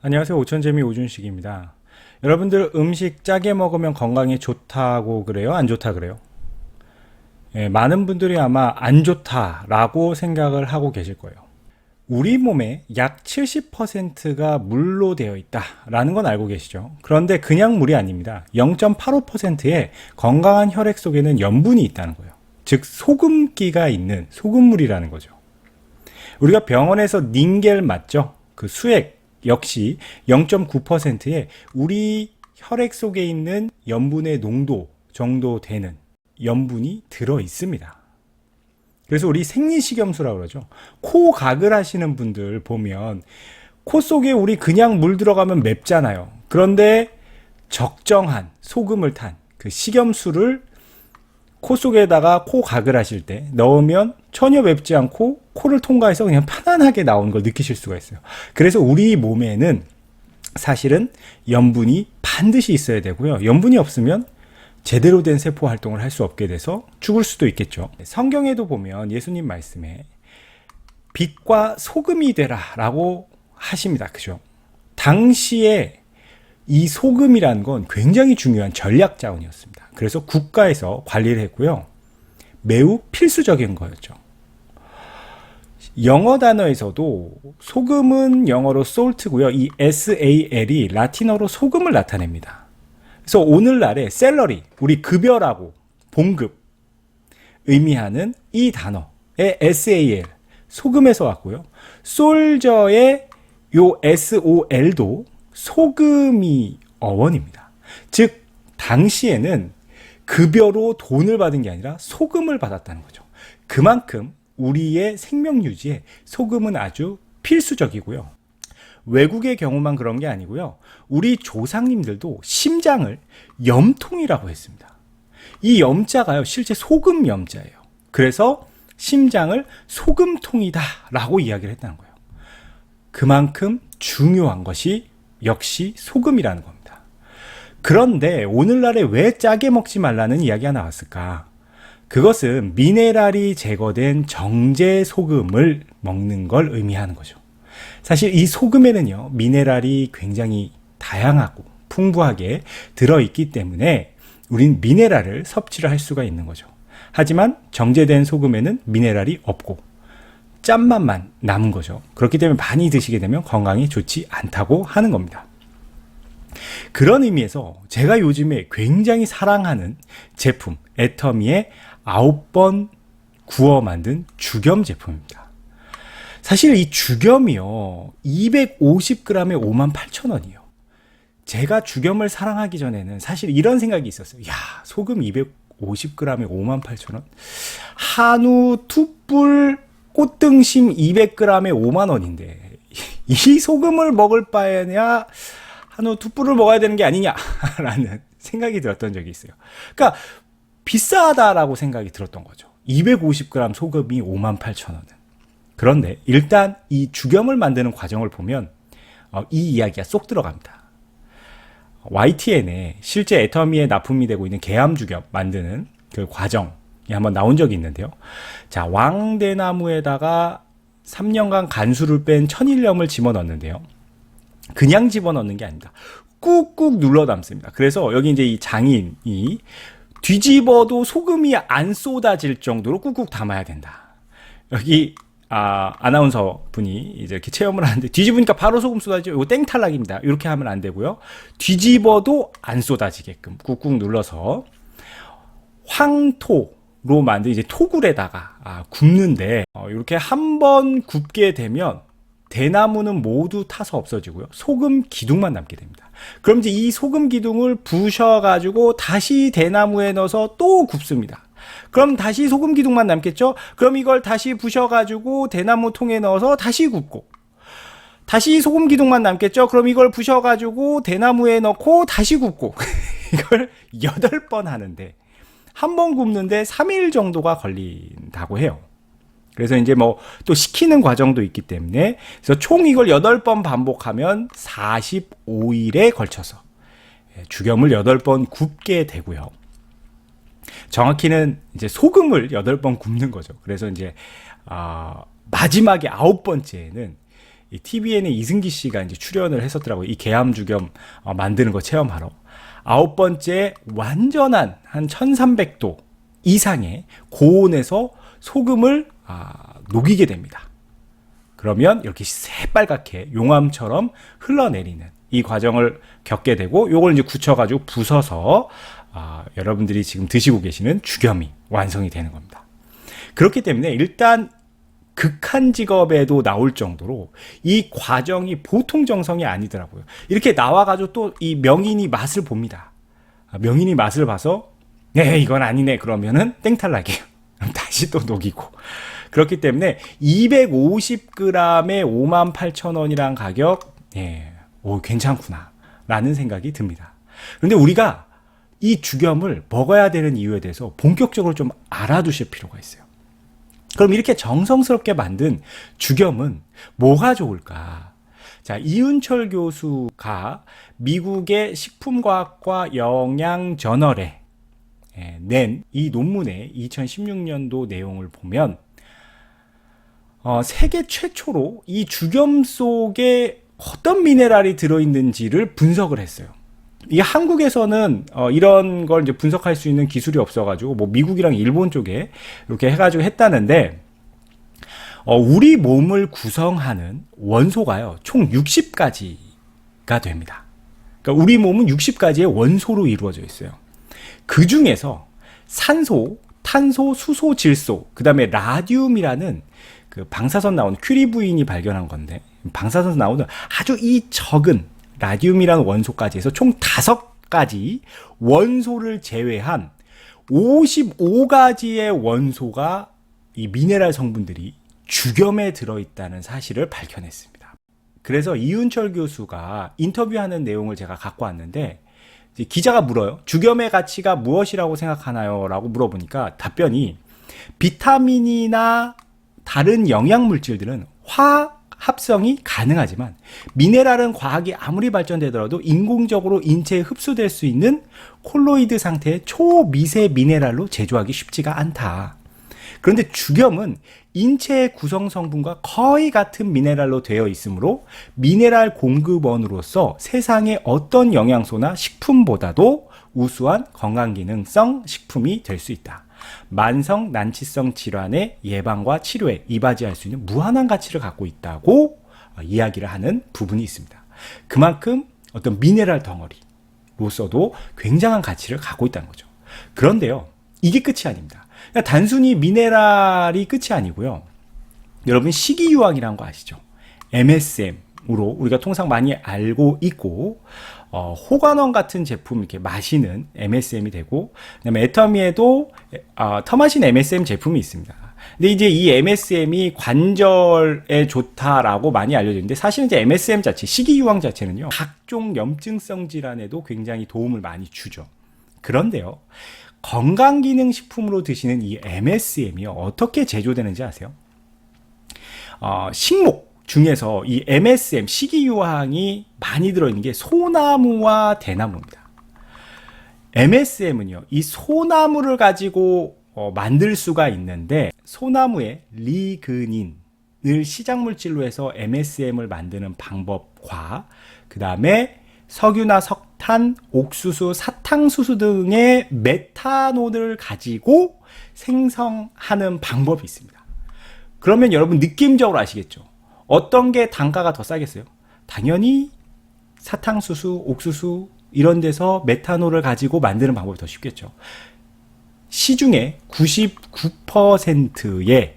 안녕하세요. 오천재미 오준식입니다. 여러분들 음식 짜게 먹으면 건강에 좋다고 그래요? 안 좋다 그래요? 많은 분들이 아마 안 좋다라고 생각을 하고 계실 거예요. 우리 몸의 약 70%가 물로 되어 있다라는 건 알고 계시죠? 그런데 그냥 물이 아닙니다. 0.85%의 건강한 혈액 속에는 염분이 있다는 거예요. 즉 소금기가 있는 소금물이라는 거죠. 우리가 병원에서 닌겔 맞죠? 그 수액 역시 0.9%의 우리 혈액 속에 있는 염분의 농도 정도 되는 염분이 들어 있습니다. 그래서 우리 생리식염수라고 그러죠. 코 가글 하시는 분들 보면 코 속에 우리 그냥 물 들어가면 맵잖아요. 그런데 적정한 소금을 탄 그 식염수를 코 속에다가 코 가글 하실 때 넣으면 전혀 맵지 않고 코를 통과해서 그냥 편안하게 나오는 걸 느끼실 수가 있어요. 그래서 우리 몸에는 사실은 염분이 반드시 있어야 되고요. 염분이 없으면 제대로 된 세포 활동을 할 수 없게 돼서 죽을 수도 있겠죠. 성경에도 보면 예수님 말씀에 빛과 소금이 되라 라고 하십니다. 그죠? 당시에 이 소금이라는 건 굉장히 중요한 전략 자원이었습니다. 그래서 국가에서 관리를 했고요. 매우 필수적인 거였죠. 영어 단어에서도 소금은 영어로 salt고요. 이 SAL이 라틴어로 소금을 나타냅니다. 그래서 오늘날의 샐러리, 우리 급여라고 봉급 의미하는 이 단어의 SAL, 소금에서 왔고요. 솔저의 요 SOL도 소금이 어원입니다. 즉 당시에는 급여로 돈을 받은 게 아니라 소금을 받았다는 거죠. 그만큼 우리의 생명 유지에 소금은 아주 필수적이고요. 외국의 경우만 그런 게 아니고요. 우리 조상님들도 심장을 염통이라고 했습니다. 이 염자가요, 실제 소금 염자예요. 그래서 심장을 소금통이다 라고 이야기를 했다는 거예요. 그만큼 중요한 것이 역시 소금이라는 겁니다. 그런데 오늘날에 왜 짜게 먹지 말라는 이야기가 나왔을까? 그것은 미네랄이 제거된 정제 소금을 먹는 걸 의미하는 거죠. 사실 이 소금에는요, 미네랄이 굉장히 다양하고 풍부하게 들어있기 때문에 우린 미네랄을 섭취를 할 수가 있는 거죠. 하지만 정제된 소금에는 미네랄이 없고 짠맛만 남은 거죠. 그렇기 때문에 많이 드시게 되면 건강에 좋지 않다고 하는 겁니다. 그런 의미에서 제가 요즘에 굉장히 사랑하는 제품, 애터미의 9번 구워 만든 죽염 제품입니다. 사실 이 죽염이요, 250g에 58,000원이에요. 제가 죽염을 사랑하기 전에는 사실 이런 생각이 있었어요. 야, 소금 250g에 58,000원? 한우 툭불 꽃등심 200g에 5만원인데 이 소금을 먹을 바에야 한우 툭불을 먹어야 되는 게 아니냐라는 생각이 들었던 적이 있어요. 그러니까 비싸다라고 생각이 들었던 거죠. 250g 소금이 58,000원은. 그런데 일단 이 죽염을 만드는 과정을 보면 이 이야기가 쏙 들어갑니다. YTN에 실제 애터미에 납품이 되고 있는 개암죽염 만드는 그 과정이 한번 나온 적이 있는데요. 자, 왕대나무에다가 3년간 간수를 뺀 천일염을 집어넣는데요. 그냥 집어넣는 게 아닙니다. 꾹꾹 눌러 담습니다. 그래서 여기 이제 이 장인이 뒤집어도 소금이 안 쏟아질 정도로 꾹꾹 담아야 된다. 여기 아나운서 분이 이제 이렇게 체험을 하는데 뒤집으니까 바로 소금 쏟아지죠. 이거 땡탈락입니다. 이렇게 하면 안 되고요. 뒤집어도 안 쏟아지게끔 꾹꾹 눌러서 황토로 만든 이제 토굴에다가 굽는데 이렇게 한 번 굽게 되면 대나무는 모두 타서 없어지고요. 소금 기둥만 남게 됩니다. 그럼 이제 이 소금 기둥을 부셔가지고 다시 대나무에 넣어서 또 굽습니다. 그럼 다시 소금 기둥만 남겠죠? 그럼 이걸 다시 부셔가지고 대나무 통에 넣어서 다시 굽고, 다시 소금 기둥만 남겠죠? 그럼 이걸 부셔가지고 대나무에 넣고 다시 굽고, 이걸 8번 하는데, 한 번 굽는데 3일 정도가 걸린다고 해요. 그래서 이제 뭐 또 식히는 과정도 있기 때문에, 그래서 총 이걸 8번 반복하면 45일에 걸쳐서 죽염을 8번 굽게 되고요. 정확히는 이제 소금을 8번 굽는 거죠. 그래서 이제 마지막에 9번째에는 이 TVN의 이승기 씨가 이제 출연을 했었더라고요. 이 개암주겸 만드는 거 체험하러. 9번째, 완전한 한 1300도 이상의 고온에서 소금을 녹이게 됩니다. 그러면 이렇게 새빨갛게 용암처럼 흘러내리는 이 과정을 겪게 되고, 요걸 이제 굳혀가지고 부숴서 여러분들이 지금 드시고 계시는 주겸이 완성이 되는 겁니다. 그렇기 때문에 일단 극한 직업에도 나올 정도로 이 과정이 보통 정성이 아니더라고요. 이렇게 나와가지고 또 이 명인이 맛을 봅니다. 명인이 맛을 봐서 네, 이건 아니네 그러면은 땡탈락이에요. 다시 또 녹이고. 그렇기 때문에 250g에 58,000원이란 가격, 괜찮구나 라는 생각이 듭니다. 그런데 우리가 이 주겸을 먹어야 되는 이유에 대해서 본격적으로 좀 알아두실 필요가 있어요. 그럼 이렇게 정성스럽게 만든 주겸은 뭐가 좋을까? 자, 이윤철 교수가 미국의 식품과학과 영양저널에 낸 이 논문의 2016년도 내용을 보면 세계 최초로 이 주겸 속에 어떤 미네랄이 들어있는지를 분석을 했어요. 이 한국에서는 이런 걸 이제 분석할 수 있는 기술이 없어가지고 뭐 미국이랑 일본 쪽에 이렇게 해가지고 했다는데, 우리 몸을 구성하는 원소가요 총 60가지가 됩니다. 그러니까 우리 몸은 60가지의 원소로 이루어져 있어요. 그 중에서 산소, 탄소, 수소, 질소, 그 다음에 라듐이라는 그 방사선 나오는 큐리 부인이 발견한 건데, 방사선 나오는 아주 이 적은 라듐이라는 원소까지 해서 총 5가지 원소를 제외한 55가지의 원소가, 이 미네랄 성분들이 주겸에 들어있다는 사실을 밝혀냈습니다. 그래서 이윤철 교수가 인터뷰하는 내용을 제가 갖고 왔는데, 기자가 물어요. 주겸의 가치가 무엇이라고 생각하나요? 라고 물어보니까 답변이, 비타민이나 다른 영양물질들은 화학 합성이 가능하지만 미네랄은 과학이 아무리 발전되더라도 인공적으로 인체에 흡수될 수 있는 콜로이드 상태의 초미세 미네랄로 제조하기 쉽지가 않다. 그런데 주겸은 인체의 구성 성분과 거의 같은 미네랄로 되어 있으므로 미네랄 공급원으로서 세상의 어떤 영양소나 식품보다도 우수한 건강기능성 식품이 될 수 있다. 만성 난치성 질환의 예방과 치료에 이바지할 수 있는 무한한 가치를 갖고 있다고 이야기를 하는 부분이 있습니다. 그만큼 어떤 미네랄 덩어리로서도 굉장한 가치를 갖고 있다는 거죠. 그런데요, 이게 끝이 아닙니다. 단순히 미네랄이 끝이 아니고요. 여러분 식이유황이라는 거 아시죠? MSM으로 우리가 통상 많이 알고 있고, 호관원 같은 제품 이렇게 마시는 MSM이 되고, 그다음에 애터미에도 터마신 MSM 제품이 있습니다. 근데 이제 이 MSM이 관절에 좋다라고 많이 알려져 있는데, 사실은 이제 MSM 자체, 식이유황 자체는요, 각종 염증성 질환에도 굉장히 도움을 많이 주죠. 그런데요, 건강기능식품으로 드시는 이 MSM이요, 어떻게 제조되는지 아세요? 식목 중에서 이 MSM, 식이유황이 많이 들어있는 게 소나무와 대나무입니다. MSM은요, 이 소나무를 가지고 만들 수가 있는데, 소나무의 리그닌을 시작물질로 해서 MSM을 만드는 방법과, 그 다음에 석유나 석탄, 옥수수, 사탕수수 등의 메탄올을 가지고 생성하는 방법이 있습니다. 그러면 여러분 느낌적으로 아시겠죠? 어떤 게 단가가 더 싸겠어요? 당연히 사탕수수, 옥수수 이런 데서 메탄올을 가지고 만드는 방법이 더 쉽겠죠. 시중에 99%의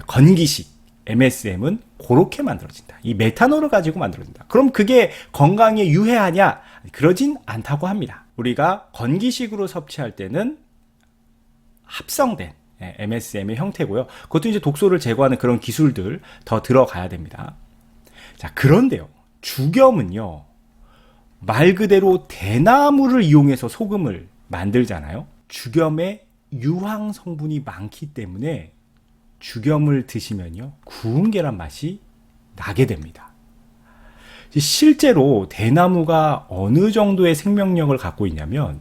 건기식 MSM은 그렇게 만들어진다. 이 메탄올을 가지고 만들어진다. 그럼 그게 건강에 유해하냐? 그러진 않다고 합니다. 우리가 건기식으로 섭취할 때는 합성된 MSM의 형태고요. 그것도 이제 독소를 제거하는 그런 기술들 더 들어가야 됩니다. 자, 그런데요, 주겸은요, 말 그대로 대나무를 이용해서 소금을 만들잖아요. 주겸에 유황 성분이 많기 때문에 주겸을 드시면요, 구운 계란 맛이 나게 됩니다. 실제로 대나무가 어느 정도의 생명력을 갖고 있냐면,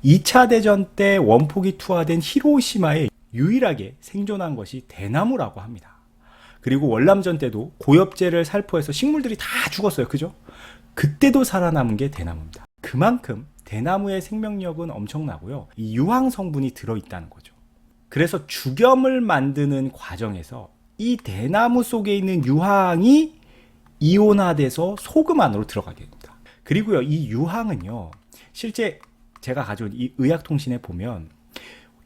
2차 대전 때 원폭이 투하된 히로시마에 유일하게 생존한 것이 대나무라고 합니다. 그리고 월남전 때도 고엽제를 살포해서 식물들이 다 죽었어요. 그죠? 그때도 살아남은 게 대나무입니다. 그만큼 대나무의 생명력은 엄청나고요. 이 유황 성분이 들어있다는 거죠. 그래서 죽염을 만드는 과정에서 이 대나무 속에 있는 유황이 이온화돼서 소금 안으로 들어가게 됩니다. 그리고요, 이 유황은요, 실제 제가 가져온 이 의학통신에 보면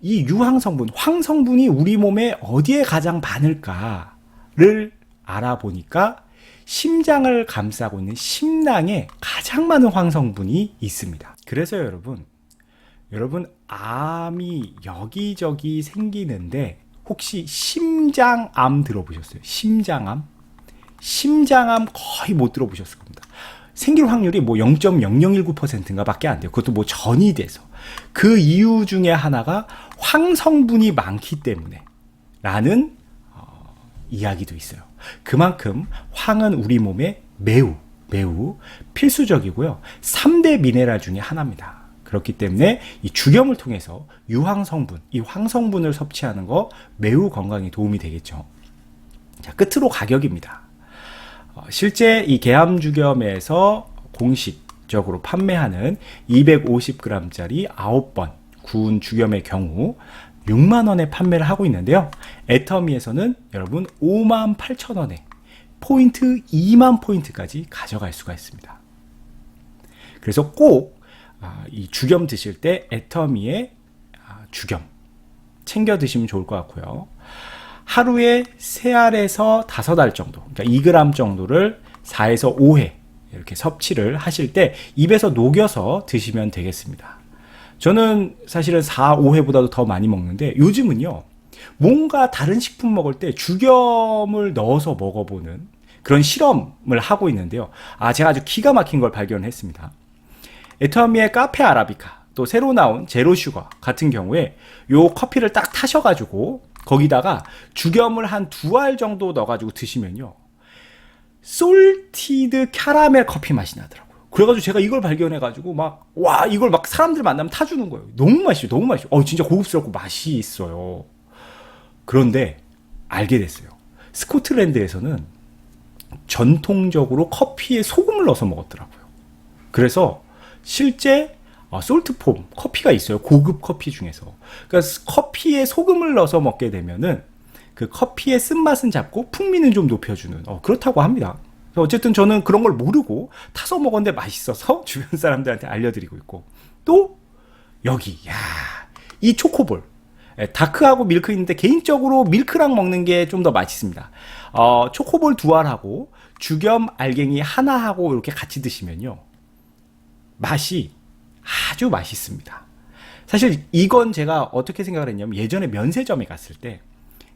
이 유황 성분, 황 성분이 우리 몸에 어디에 가장 많을까를 알아보니까 심장을 감싸고 있는 심낭에 가장 많은 황 성분이 있습니다. 그래서 여러분 암이 여기저기 생기는데 혹시 심장암 들어보셨어요? 심장암? 심장암 거의 못 들어보셨을 겁니다. 생길 확률이 뭐 0.0019%인가 밖에 안 돼요. 그것도 뭐 전이 돼서. 그 이유 중에 하나가 황 성분이 많기 때문에 라는 이야기도 있어요. 그만큼 황은 우리 몸에 매우 필수적이고요. 3대 미네랄 중에 하나입니다. 그렇기 때문에 이 죽염을 통해서 유황 성분, 이 황 성분을 섭취하는 거 매우 건강에 도움이 되겠죠. 자, 끝으로 가격입니다. 실제 이 계암죽염에서 공식적으로 판매하는 250g짜리 9번 구운 죽염의 경우 6만원에 판매를 하고 있는데요. 애터미에서는 여러분 58,000원에 포인트 2만 포인트까지 가져갈 수가 있습니다. 그래서 꼭 이 죽염 드실 때 애터미의 죽염 챙겨 드시면 좋을 것 같고요. 하루에 3알에서 5알 정도, 그러니까 2g 정도를 4에서 5회 이렇게 섭취를 하실 때 입에서 녹여서 드시면 되겠습니다. 저는 사실은 4, 5회보다도 더 많이 먹는데 요즘은요, 뭔가 다른 식품 먹을 때 죽염을 넣어서 먹어보는 그런 실험을 하고 있는데요. 제가 아주 기가 막힌 걸 발견했습니다. 애터미의 카페 아라비카, 또 새로 나온 제로 슈거 같은 경우에 요 커피를 딱 타셔가지고 거기다가 죽염을 한 2알 정도 넣어가지고 드시면요, 솔티드 캐러멜 커피 맛이 나더라고요. 그래가지고 제가 이걸 발견해가지고 이걸 막 사람들 만나면 타주는 거예요. 너무 맛있어요. 진짜 고급스럽고 맛이 있어요. 그런데 알게 됐어요. 스코틀랜드에서는 전통적으로 커피에 소금을 넣어서 먹었더라고요. 그래서 실제 솔트폼 커피가 있어요. 고급 커피 중에서. 그러니까 커피에 소금을 넣어서 먹게 되면은 그 커피의 쓴맛은 잡고 풍미는 좀 높여주는 그렇다고 합니다. 어쨌든 저는 그런 걸 모르고 타서 먹었는데 맛있어서 주변 사람들한테 알려드리고 있고, 또 여기 이 초코볼, 다크하고 밀크 있는데 개인적으로 밀크랑 먹는 게 좀 더 맛있습니다. 초코볼 2알하고 죽염 알갱이 하나하고 이렇게 같이 드시면요, 맛이 아주 맛있습니다. 사실 이건 제가 어떻게 생각을 했냐면, 예전에 면세점에 갔을 때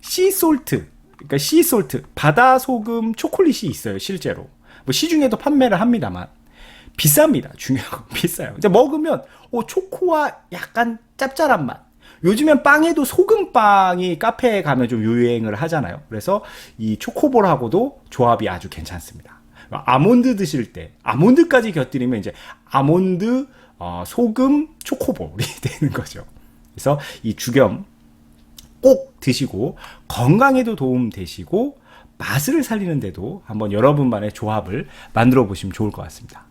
씨솔트, 그러니까 씨솔트, 바다 소금 초콜릿이 있어요. 실제로 뭐 시중에도 판매를 합니다만 비쌉니다. 중요한 건 비싸요. 이제 먹으면 초코와 약간 짭짤한 맛. 요즘엔 빵에도 소금빵이 카페에 가면 좀 유행을 하잖아요. 그래서 이 초코볼하고도 조합이 아주 괜찮습니다. 아몬드 드실 때 아몬드까지 곁들이면 이제 아몬드 소금 초코볼이 되는 거죠. 그래서 이 죽염 꼭 드시고 건강에도 도움 되시고 맛을 살리는데도 한번 여러분만의 조합을 만들어 보시면 좋을 것 같습니다.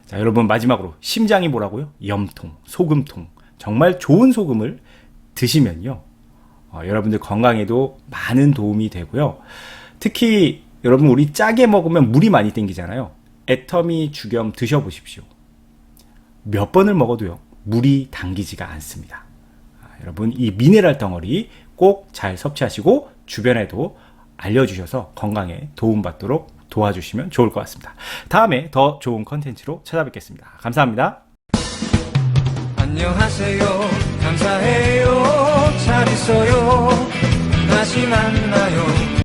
자, 여러분 마지막으로 심장이 뭐라고요? 염통, 소금통. 정말 좋은 소금을 드시면요, 여러분들 건강에도 많은 도움이 되고요. 특히 여러분 우리 짜게 먹으면 물이 많이 땡기잖아요. 애터미 죽염 드셔보십시오. 몇 번을 먹어도요, 물이 당기지가 않습니다. 여러분 이 미네랄 덩어리 꼭 잘 섭취하시고 주변에도 알려주셔서 건강에 도움받도록 도와주시면 좋을 것 같습니다. 다음에 더 좋은 컨텐츠로 찾아뵙겠습니다. 감사합니다. 안녕하세요. 감사해요. 잘 있어요. 다시 만나요.